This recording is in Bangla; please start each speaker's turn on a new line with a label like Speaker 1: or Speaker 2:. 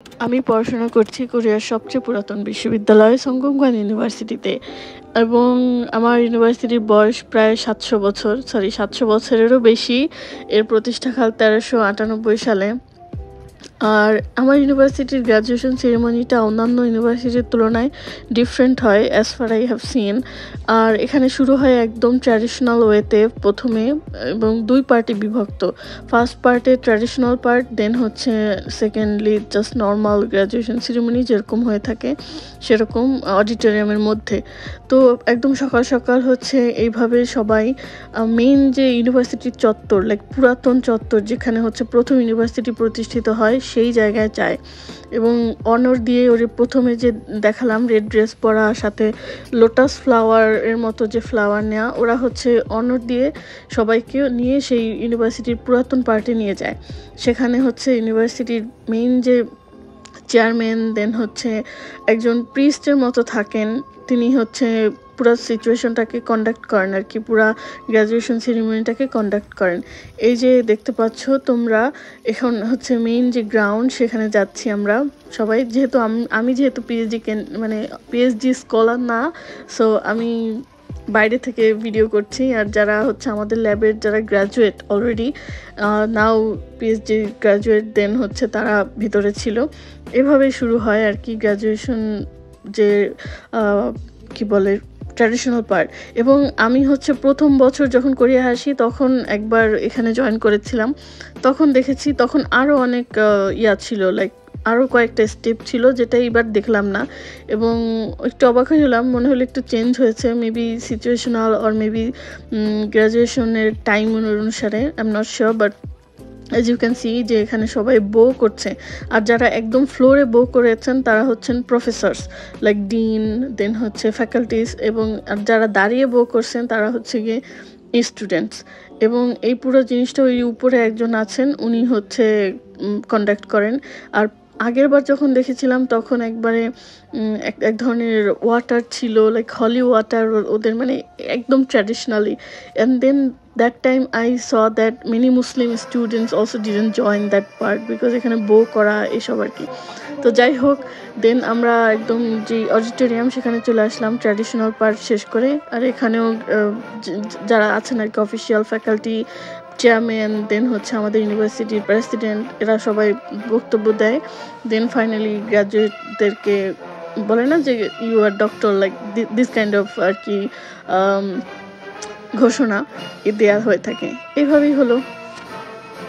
Speaker 1: আমি পড়াশোনা করছি কোরিয়ার সবচেয়ে পুরাতন বিশ্ববিদ্যালয় সংগমগান ইউনিভার্সিটিতে এবং আমার ইউনিভার্সিটির বয়স প্রায় ৭০০ বছরেরও বেশি। এর প্রতিষ্ঠাকাল ১৩৯৮ সালে। আর আমার ইউনিভার্সিটির গ্র্যাজুয়েশন সেরেমনিটা অন্যান্য ইউনিভার্সিটির তুলনায় ডিফারেন্ট হয় as far I have seen. আর এখানে শুরু হয় একদম ট্র্যাডিশনাল ওয়েতে প্রথমে, এবং ২ পার্টে বিভক্ত। ফার্স্ট পার্টে ট্র্যাডিশনাল পার্ট, দেন হচ্ছে secondly just normal graduation ceremony যেরকম হয়ে থাকে সেরকম অডিটোরিয়ামের মধ্যে। তো একদম সকাল সকাল হচ্ছে এইভাবে সবাই মেইন যে ইউনিভার্সিটির চত্বর, লাইক পুরাতন চত্বর যেখানে হচ্ছে প্রথম ইউনিভার্সিটি প্রতিষ্ঠিত হয় সেই জায়গায় যায় এবং অনর দিয়ে ওর প্রথমে যে দেখালাম রেড ড্রেস পরা, সাথে লোটাস ফ্লাওয়ার এর মতো যে ফ্লাওয়ার নেওয়া, ওরা হচ্ছে অনর দিয়ে সবাইকে নিয়ে সেই ইউনিভার্সিটির পুরাতন পার্টে নিয়ে যায়। সেখানে হচ্ছে ইউনিভার্সিটির মেইন যে চেয়ারম্যান, দেন হচ্ছে একজন প্রিস্টের মতো থাকেন, তিনি হচ্ছে পুরো সিচুয়েশনটাকে কন্ডাক্ট করেন আর কি, পুরা গ্র্যাজুয়েশন সেরিমনিটাকে কন্ডাক্ট করেন। এই যে দেখতে পাচ্ছ তোমরা, এখন হচ্ছে মেইন যে গ্রাউন্ড, সেখানে যাচ্ছি আমরা সবাই। যেহেতু আমি যেহেতু পিএইচডি স্কলার না, সো আমি বাইরে থেকে ভিডিও করছি। আর যারা হচ্ছে আমাদের ল্যাবের যারা গ্র্যাজুয়েট অলরেডি, নাও পিএইচডি গ্র্যাজুয়েট, দেন হচ্ছে তারা ভিতরে ছিল। এভাবেই শুরু হয় আর কি গ্র্যাজুয়েশন, যে কি বলে ট্র্যাডিশনাল পার্ট। এবং আমি হচ্ছে প্রথম বছর যখন কোরিয়া আসি তখন একবার এখানে জয়েন করেছিলাম, তখন দেখেছি তখন আরও অনেক ছিল, লাইক আরও কয়েকটা স্টেপ ছিল যেটা এবার দেখলাম না, এবং একটু অবাক হয়ে গেলাম। মনে হলো একটু চেঞ্জ হয়েছে, মেবি সিচুয়েশনাল অর মেবি গ্র্যাজুয়েশনের টাইম অনুসারে, I am not sure. But as you can see যে এখানে সবাই বো করছে, আর যারা একদম ফ্লোরে বো করেছেন তারা হচ্ছেন প্রফেসরস, লাইক ডিন, দেন হচ্ছে ফ্যাকাল্টিস, এবং আর যারা দাঁড়িয়ে বো করছেন তারা হচ্ছে গিয়ে স্টুডেন্টস। এবং এই পুরো জিনিসটা ওই উপরে একজন আছেন, উনি হচ্ছে কন্ডাক্ট করেন। আর আগের বার যখন দেখেছিলাম তখন একবারে এক ধরনের ওয়াটার ছিল, লাইক হলি ওয়াটার ওদের, মানে একদম traditionally. And then that time I saw that many Muslim students also didn't join that part because এখানে বো করা এসব আর কি। তো যাই হোক, দেন আমরা একদম যে অডিটোরিয়াম সেখানে চলে আসলাম ট্র্যাডিশনাল পার্ট শেষ করে। আর এখানেও যারা আছেন আর কি অফিসিয়াল ফ্যাকাল্টি, চেয়ারম্যান, দেন হচ্ছে আমাদের ইউনিভার্সিটির প্রেসিডেন্ট, এরা সবাই বক্তব্য দেয়। দেন ফাইনালি গ্র্যাজুয়েটদেরকে বলে না যে you are doctor, like this kind of আর কি ঘোষণা দেওয়া হয়ে থাকে। এভাবেই হলো।